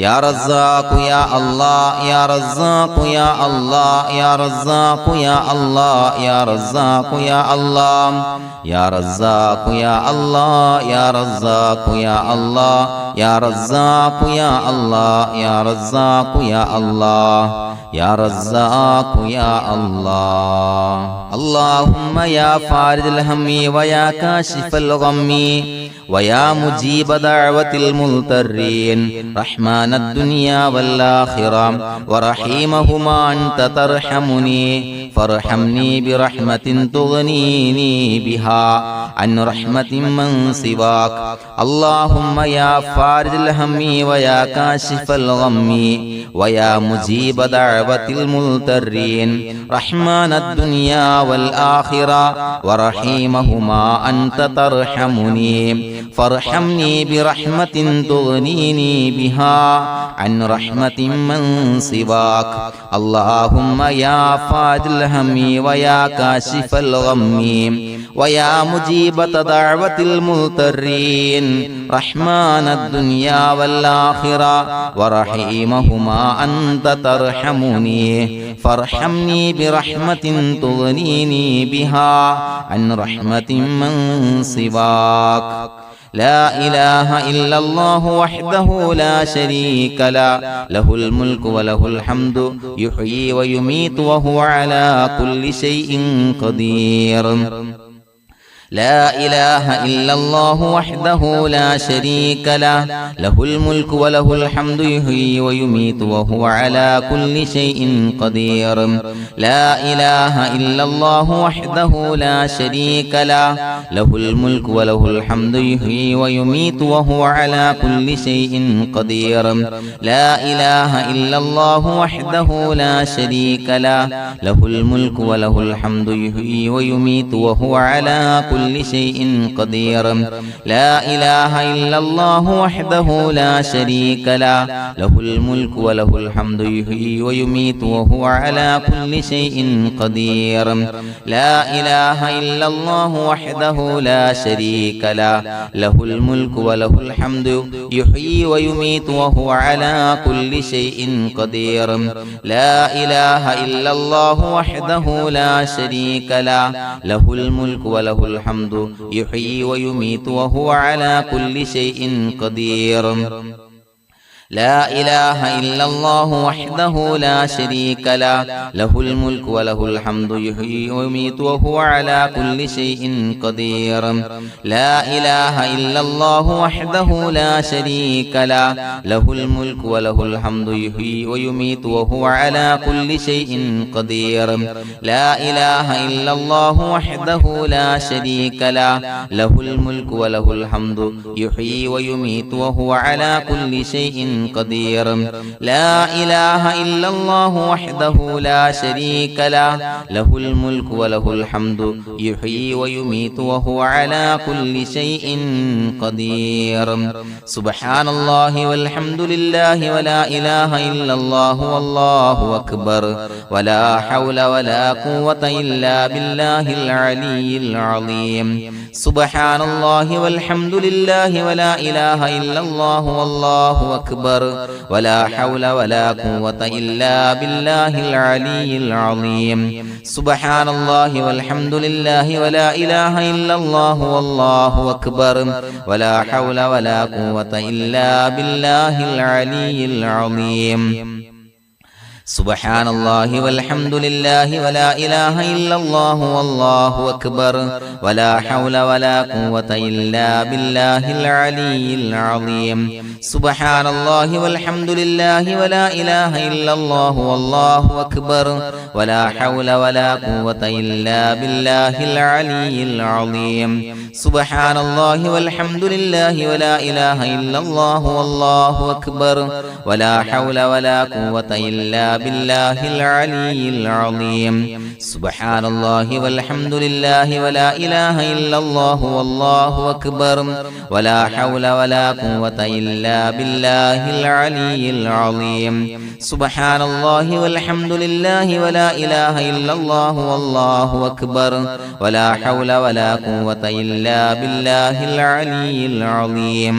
يا رزاق يا الله يا رزاق يا الله يا رزاق يا الله يا رزاق يا الله يا رزاق يا الله يا رزاق يا الله يا رزاق يا الله يا رزاق يا الله يا رزاق يا الله اللهم يا فارج الهم ويا كاشف الغم ويا مجيب دعوة المضطرين رحمن الدنيا والآخرة ورحيمهما أنت ترحمني فارحمني برحمة تغنيني بها عن رحمة من سواك اللهم يا فارج الهم ويا كاشف الغم ويا مجيب دعوة المضطرين رحمن الدنيا والآخرة ورحيمهما أنت ترحمني فارحمني برحمة تغنيني بها عن رحمة من سواك اللهم يا فارج الهم ويا كاشف الغم ويا مجيب دعوة المضطرين رحمن الدنيا والآخرة ورحيمهما أنت ترحمني فارحمني برحمة تغنيني بها عن رحمة من سواك لا إله إلا الله وحده لا شريك له له الملك وله الحمد يحيي ويميت وهو على كل شيء قدير لا إله إلا الله وحده لا شريك له له الملك وله الحمد يحيي ويميت وهو على كل شيء قدير لا إله إلا الله وحده لا شريك له له الملك وله الحمد يحيي ويميت وهو على كل شيء قدير لا إله إلا الله وحده لا شريك له له الملك وله الحمد يحيي ويميت وهو على كل شيء قدير لا إله إلا الله وحده لا شريك له له الملك وله الحمد يحيي ويميت وهو على كل شيء قدير لا إله إلا الله وحده لا شريك له له الملك وله الحمد يحيي ويميت وهو على كل شيء قدير لا إله إلا الله وحده لا شريك له له الملك وله الحمد يحيي ويميت وهو على كل شيء قدير لا إله إلا الله وحده لا شريك له له الملك وله الحمد يحيي ويميت وهو على كل شيء قدير لا إله إلا الله وحده لا شريك له له الملك وله الحمد يحيي ويميت وهو على كل شيء قدير لا إله إلا الله وحده لا شريك له له الملك وله الحمد يحيي ويميت وهو على كل شيء قدير لا إله إلا الله وحده لا شريك له له الملك وله الحمد يحيي ويميت وهو على كل شيء قدير سبحان الله والحمد لله ولا إله إلا الله والله أكبر ولا حول ولا قوة إلا بالله العلي العظيم سبحان الله والحمد لله ولا إله إلا الله والله أكبر ولا حول ولا قوة إلا بالله العلي العظيم سبحان الله والحمد لله ولا إله إلا الله والله أكبر ولا حول ولا قوة إلا بالله العلي العظيم سبحان الله والحمد لله ولا إله إلا الله والله أكبر ولا حول ولا قوة إلا بالله العلي العظيم سبحان الله والحمد لله ولا إله إلا الله والله أكبر ولا حول ولا قوة إلا بالله العلي العظيم سبحان الله والحمد لله ولا إله إلا الله والله أكبر ولا حول ولا قوة إلا بالله العلي العظيم سبحان الله والحمد لله ولا إله إلا الله والله أكبر ولا حول ولا قوة إلا بالله العلي العظيم سبحان الله والحمد لله ولا إله إلا الله والله أكبر ولا حول ولا قوة إلا بالله العلي العظيم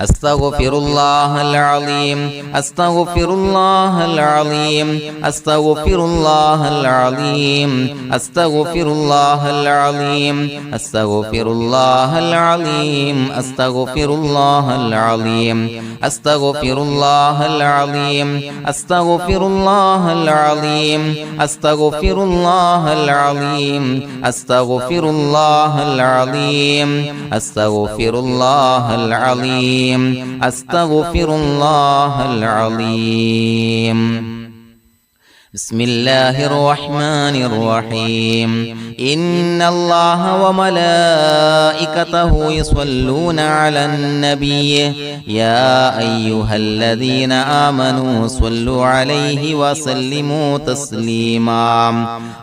أستغفر الله العظيم أستغفر الله العظيم أستغفر الله العظيم أستغفر الله العظيم أستغفر الله العظيم أستغفر الله العظيم أستغفر الله العظيم أستغفر الله العظيم أستغفر الله العظيم أستغفر الله العظيم أستغفر الله العظيم أستغفر الله العظيم بسم الله الرحمن الرحيم إن الله وملائكته يصلون على النبي يا أيها الذين آمنوا صلوا عليه وسلموا تسليما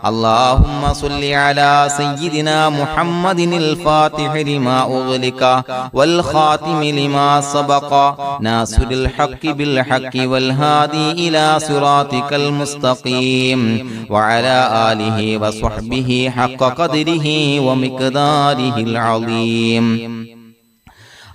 اللهم صل على سيدنا محمد الفاتح لما أغلق والخاتم لما سبق ناصر الحق بالحق والهادي إلى صراطك المستقيم وعلى آله وصحبه حق قدره ومقداره العظيم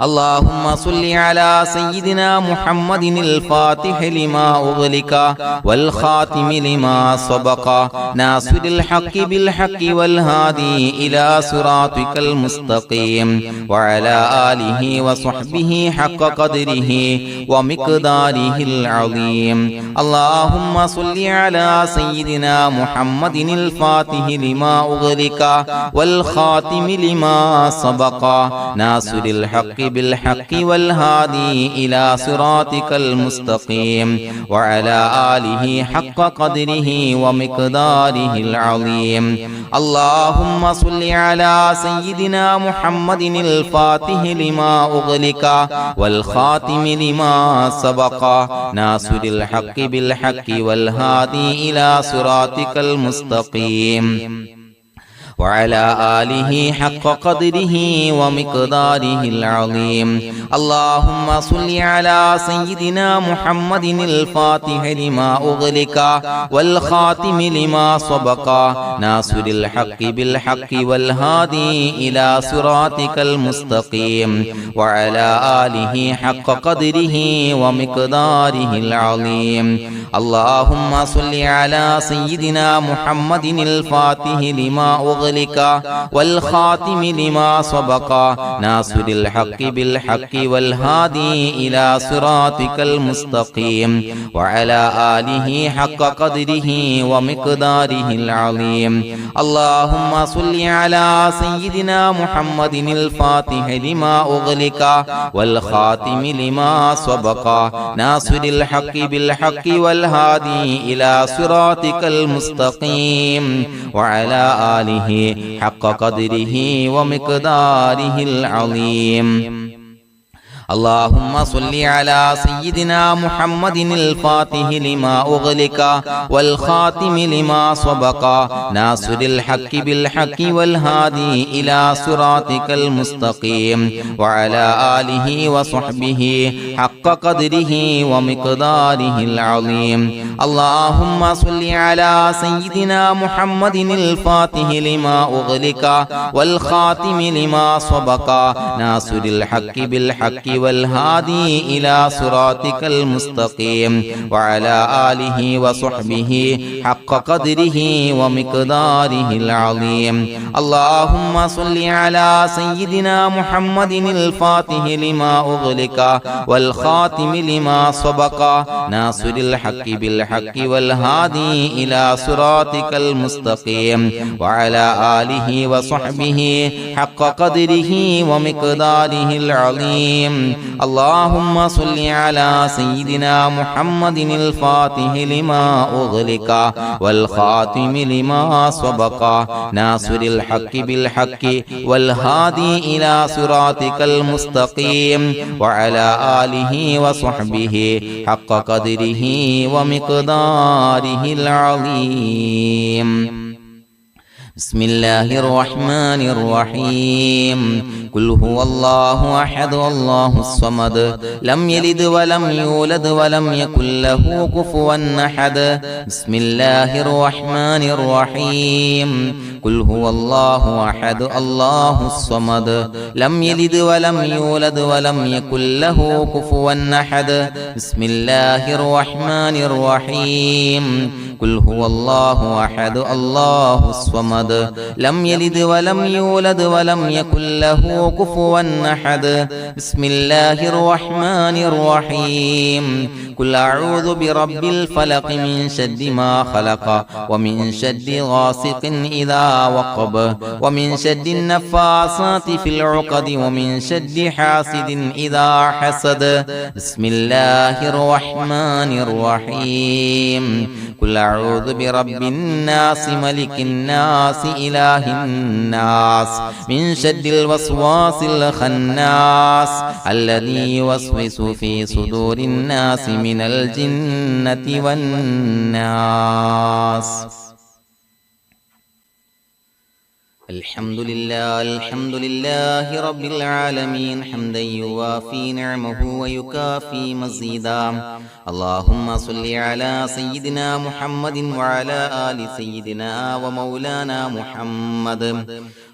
اللهم صل على سيدنا محمد الفاتح لما أغلق والخاتم لما سبق ناصر الحق بالحق والهادي إلى صراطك المستقيم وعلى آله وصحبه حق قدره ومقداره العظيم اللهم صل على سيدنا محمد الفاتح لما أغلق والخاتم لما سبق ناصر الحق بالحق والهادي إلى صراطك المستقيم وعلى آله حق قدره ومقداره العظيم اللهم صل على سيدنا محمد الفاتح لما أغلق والخاتم لما سبق ناصر الحق بالحق والهادي إلى صراطك المستقيم وعلى آله حق قدره ومقداره العظيم اللهم صل على سيدنا محمد الفاتح لما أغلق والخاتم لما سبق ناصر الحق بالحق والهادي إلى صراطك المستقيم وعلى آله حق قدره ومقداره العظيم اللهم صل على سيدنا محمد الفاتح لما أغلق والخاتم لما سبق ناصر الحق بالحق والهادي إلى صراطك المستقيم وعلى آله حق قدره ومقداره العظيم اللهم صل على سيدنا محمد الفاتح لما أغلق والخاتم لما سبق ناصر الحق بالحق والهادي إلى صراطك المستقيم وعلى آله حق قدره ومقداره العظيم اللهم صل على سيدنا محمد الفاتح لما أغلق والخاتم لما سبق ناصر الحق بالحق والهادي إلى صراطك المستقيم وعلى آله وصحبه حق قدره ومقداره العظيم اللهم صل على سيدنا محمد الفاتح لما أغلق والخاتم لما سبق ناصر الحق بالحق والهادي إلى صراطك المستقيم وعلى آله وصحبه حق قدره ومقداره العظيم اللهم صل على سيدنا محمد الفاتح لما أغلق والخاتم لما سبق ناصر الحق بالحق والهادي إلى صراطك المستقيم وعلى آله وصحبه حق قدره ومقداره العظيم اللهم صل على سيدنا محمد الفاتح لما أغلق والخاتم لما سبق ناصر الحق بالحق والهادي إلى صراطك المستقيم وعلى آله وصحبه حق قدره ومقداره العظيم بسم الله الرحمن الرحيم قل هو الله أحد الله الصمد لم يلد ولم يولد ولم يكن له كفوا أحد بسم الله الرحمن الرحيم قل هو الله أحد الله الصمد لم يلد ولم يولد ولم يكن له كفوا أحد بسم الله الرحمن الرحيم قل هو الله أحد الله الصمد لم يلد ولم يولد ولم يكن له كفوا أحد بسم الله الرحمن الرحيم قل أعوذ برب الفلق من شر ما خلق ومن شر غاسق إذا وقب ومن شر النفاثات في العقد ومن شر حاسد إذا حسد بسم الله الرحمن الرحيم قل أعوذ برب الناس ملك الناس إله الناس من شر الوسواس الخناس الذي يوسوس في صدور الناس من الجنة والناس الحمد لله رب العالمين حمدا يوافي نعمه ويكافي مزيدا اللهم صل على سيدنا محمد وعلى آل سيدنا ومولانا محمد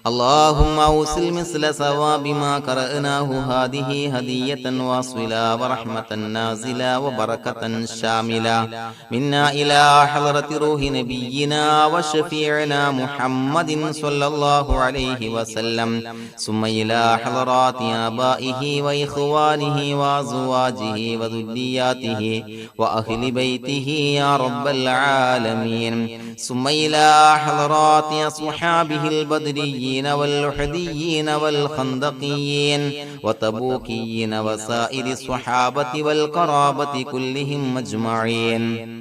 اللهم أوصل مثل ثواب ما قرأناه هذه هدية واصلة ورحمة نازلة وبركة شاملة منا إلى حضرة روح نبينا وشفيعنا محمد صلى الله عليه وسلم ثم إلى حضرات آبائه وإخوانه وأزواجه وذرياته وأهل بيته يا رب العالمين ثم إلى حضرات أصحابه البدريين والأحديين والخندقيين وتبوكيين وسائر الصحابة والقرابة كلهم أجمعين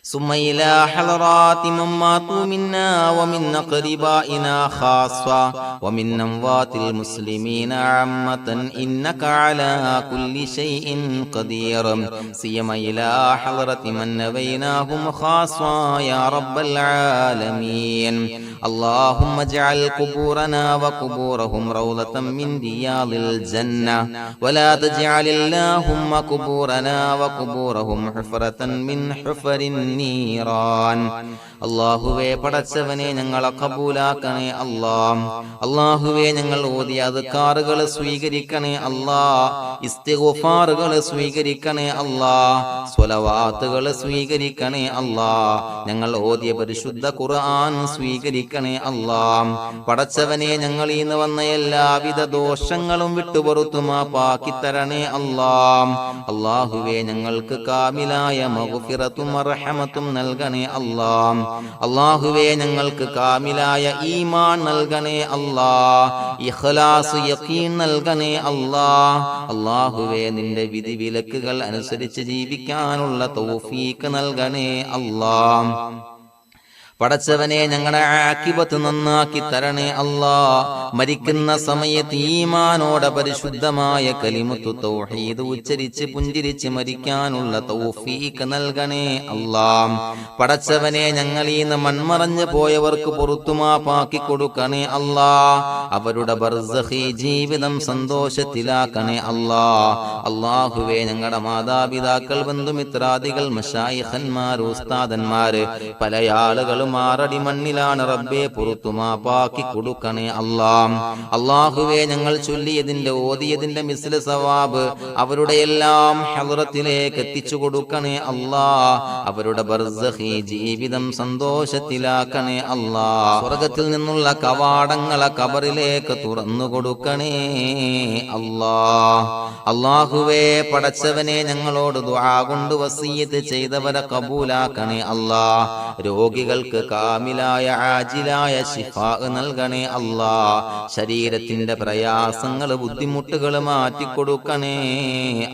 ثم إلى حضرات من ماتوا منا ومن أقربائنا خاصة ومن أموات المسلمين عامة إنك على كل شيء قدير سيما إلى حضرة من نبيناهم خاصة يا رب العالمين اللهم اجعل قبورنا وقبورهم روضة من رياض الجنة ولا تجعل اللهم قبورنا وقبورهم حفرة من حفر النيران അല്ലാഹുവേ പടച്ചവനെ ഞങ്ങളെ കബൂലാക്കണേ അല്ലാഹ് അല്ലാഹുവേ ഞങ്ങൾ ഓതിയ അദ്കാറുകൾ സ്വീകരിക്കണേ അല്ലാഹ് ഇസ്തിഗ്ഫാറുകൾ സ്വീകരിക്കണേ അല്ലാഹ് സ്വലവാത്തുകൾ സ്വീകരിക്കണേ അല്ലാഹ് ഞങ്ങൾ ഓതിയ പരിശുദ്ധ ഖുർആൻ സ്വീകരിക്കണേ അല്ലാഹ് പടച്ചവനെ ഞങ്ങളിൽ നിന്ന് വന്ന എല്ലാവിധ ദോഷങ്ങളും വിട്ടുപുറത്തു മാപ്പാക്കി തരണേ അല്ലാഹ് അല്ലാഹുവേ ഞങ്ങൾക്ക് കാമിലായ മഗ്ഫിറത്തും റഹ്മത്തും നൽകണേ അല്ലാഹ് അല്ലാഹുവേ ഞങ്ങൾക്ക് കാമിലായ ഈമാൻ നൽകണേ അല്ലാഹ് ഇഖ്ലാസ് യഖീൻ നൽകണേ അല്ലാഹ് അല്ലാഹുവേ നിന്റെ വിധി വിലക്കുകൾ അനുസരിച്ച് ജീവിക്കാനുള്ള തൗഫീഖ് നൽകണേ അല്ലാഹ് പടച്ചവനെ ഞങ്ങളുടെ ആഖിബത്ത് നന്നാക്കി തരണേ അല്ലാഹ് മരിക്കുന്ന സമയത്ത് ഈമാനോടെ പരിശുദ്ധമായ കലിമത്തു തൗഹീദ് ഉച്ചരിച്ച് പുഞ്ചിരിച്ച് മരിക്കാനുള്ള തൗഫീഖ് നൽകണേ അല്ലാഹ് പടച്ചവനെ ഞങ്ങളിൽ നിന്ന് മൺമറഞ്ഞു പോയവർക്ക് പുറത്തുമാപ്പാക്കി കൊടുക്കണേ അല്ലാഹ് അവരുടെ ബർസഖി ജീവിതം സന്തോഷത്തിലാക്കണേ അല്ലാഹ് അല്ലാഹുവേ ഞങ്ങളുടെ മാതാപിതാക്കൾ ബന്ധുമിത്രാദികൾ മശായിഖന്മാർ ഉസ്താദന്മാര് പല ആളുകളും മാറടി മണ്ണിലാണ് റബ്ബേ പുറത്തുമാപ്പാക്കി കൊടുക്കണേ അല്ലാഹ് അല്ലാഹുവേ ഞങ്ങൾ ചൊല്ലിയതിന്റെ ഓതിയതിന്റെ മിസ്ല സവാബ് അവരുടെ എല്ലാം ഹളറത്തിലേക്ക് എത്തിച്ചു കൊടുക്കണേ അല്ലാഹ് അവരുടെ ബർസഖി ജീവിതം സന്തോഷത്തിലാക്കണേ അല്ലാഹ് സ്വർഗ്ഗത്തിൽ നിന്നുള്ള കവാടങ്ങളെ ഖബറിലേക്ക് തുറന്നു കൊടുക്കണേ അല്ലാഹ് അല്ലാഹുവേ പടച്ചവനെ ഞങ്ങളോട് ദുആ കൊണ്ട് വസിയത്ത് ചെയ്തവരെ കബൂലാക്കണേ അല്ലാഹ് രോഗികൾക്ക് കാമിലായ ആജിലായ ശിഫാ നൽകണേ അല്ലാഹ് ശരീരത്തിന്റെ പ്രയാസങ്ങൾ ബുദ്ധിമുട്ടുകൾ മാറ്റിക്കൊടുക്കണേ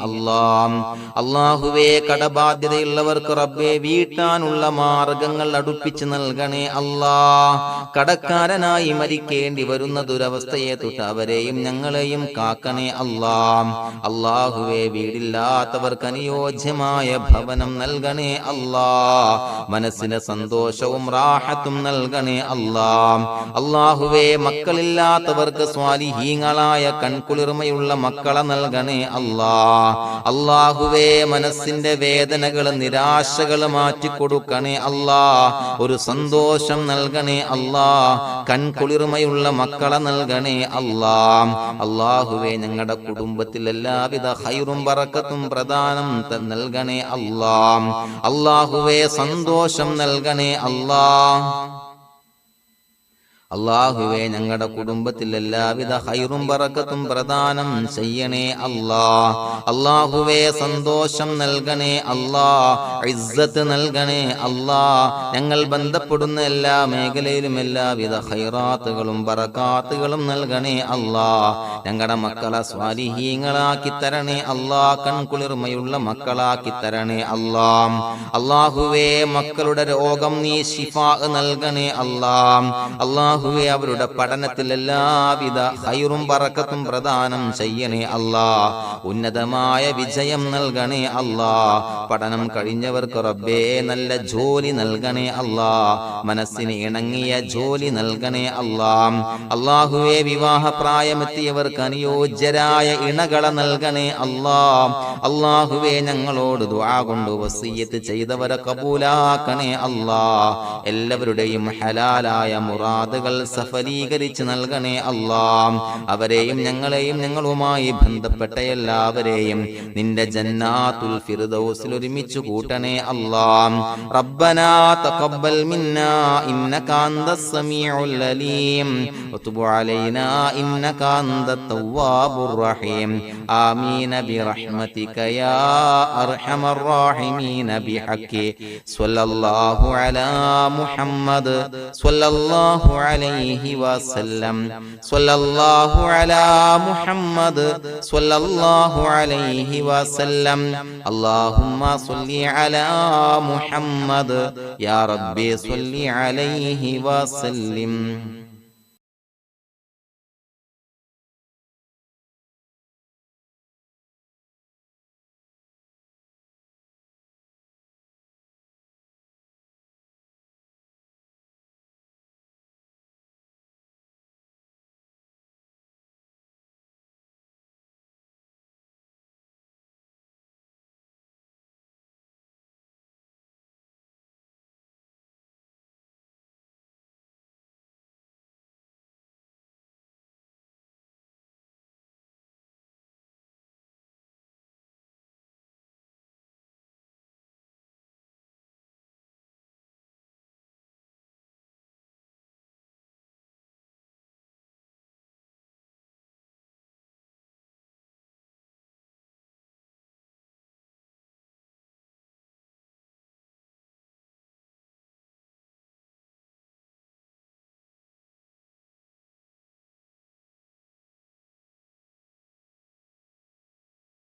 അല്ലാഹ് അല്ലാഹുവേ കടബാധ്യതയുള്ളവർക്ക് റബ്ബേ വീട്ടാനുള്ള മാർഗങ്ങൾ അടുപ്പിച്ച് നൽകണേ അല്ലാഹ് കടക്കാരനായി മരിക്കേണ്ടി വരുന്ന ദുരവസ്ഥയെ തൊട്ട് അവരെയും ഞങ്ങളെയും കാക്കണേ അല്ലാഹ് അല്ലാഹുവേ വീടില്ലാത്തവർക്ക് അനുയോജ്യമായ ഭവനം നൽകണേ അല്ലാഹ് മനസ്സിന് സന്തോഷവും റാഹത്തും നൽകണേ അല്ലാ. അല്ലാഹുവേ മക്കളില്ലാത്തവർക്ക് സ്വാലിഹീങ്ങളായ കൺകുളിർമയുള്ള മക്കളെ നൽകണേ അല്ലാ. അല്ലാഹുവേ മനസ്സിന്റെ വേദനകൾ നിരാശകൾ മാറ്റിക്കൊടുക്കണേ അല്ലാ. ഒരു സന്തോഷം നൽകണേ അല്ലാ. കൺകുളിർമയുള്ള മക്കളെ നൽകണേ അല്ലാ. അല്ലാഹുവേ ഞങ്ങളുടെ കുടുംബത്തിൽ എല്ലാവിധ ഖൈറും ബറക്കത്തും പ്രദാനം നൽകണേ അല്ലാ. അല്ലാഹുവേ സന്തോഷം നൽകണേ അല്ലാ. അല്ലാഹുവേ ഞങ്ങളുടെ കുടുംബത്തിൽ എല്ലാവിധ ഖൈറും ബറക്കത്തും പ്രദാനം ചെയ്യണേ അല്ലാ. അല്ലാഹുവേ സന്തോഷം നൽകണേ അല്ലാ. ഇസ്സത്ത് നൽകണേ അല്ലാ. ഞങ്ങൾ ബന്ധപ്പെടുന്ന എല്ലാ മേഖലയിലും എല്ലാവിധ ഖൈറാത്തുകളും ബറകാത്തുകളും നൽകണേ അല്ലാ. ഞങ്ങളുടെ മക്കളെ സ്വാലിഹീങ്ങളാക്കി തരണേ അല്ലാ. കൺകുളിർമയുള്ള മക്കളാക്കി തരണേ അല്ലാ. അല്ലാഹുവേ മക്കളുടെ രോഗം നീ ശിഫാ നൽകണേ അല്ലാ. അല്ലാഹുവേ അവരുടെ പഠനത്തിൽ എല്ലാവിധ ഖൈറും ബറക്കത്തും പ്രദാനം ചെയ്യണേ അല്ലാ. ഉന്നതമായ വിജയം നൽകണേ അല്ലാ. പഠനം കഴിഞ്ഞവർക്ക് റബ്ബേ നല്ല ജോലി നൽകണേ അല്ലാ. മനസ്സിന് ഇണങ്ങിയ ജോലി നൽകണേ അല്ലാ. അല്ലാഹുവേ വിവാഹപ്രായമെത്തിയവർക്ക് അനുയോജ്യരായ ഇണകളെ നൽകണേ അല്ലാ. അല്ലാഹുവേ ഞങ്ങളോട് ദുആ കൊണ്ട് വസിയ്യത്ത് ചെയ്തവരെ കബൂലാക്കണേ അല്ലാ. എല്ലാവരുടെയും ഹലാലായ മുറാദുകൾ സഫലീകരിച്ച് നൽകണേ അല്ലാ. അവരെയും ഞങ്ങളെയും ഞങ്ങളുമായി ബന്ധപ്പെട്ട എല്ലാവരെയും നിന്റെ ജന്നാത്തുൽ ഫിർദൗസിൽ ഒരുമിച്ച് കൂട്ടണേ അല്ലാ. റബ്ബനാ തഖബ്ബൽ മിന്നാ ഇന്നക അന്തസ് സമീഉൽ അലീം വതുബ് അലൈനാ ഇന്നക അന്തത് തവ്വാബുർ റഹീം. ആമീൻ ബിറഹ്മതിക യാ അർഹമർ റഹീമീൻ ബിഹഖി സ്വല്ലല്ലാഹു അലാ മുഹമ്മദ് സ്വല്ലല്ലാഹു അലൈഹി വസല്ലം. സ്വല്ലല്ലാഹു അലാ മുഹമ്മദ് സ്വല്ലല്ലാഹു അലൈഹി വസല്ലം. അല്ലാഹുമ്മ സ്വല്ലി അലാ മുഹമ്മദ് യാ റബ്ബി സ്വല്ലി അലൈഹി വസല്ലം.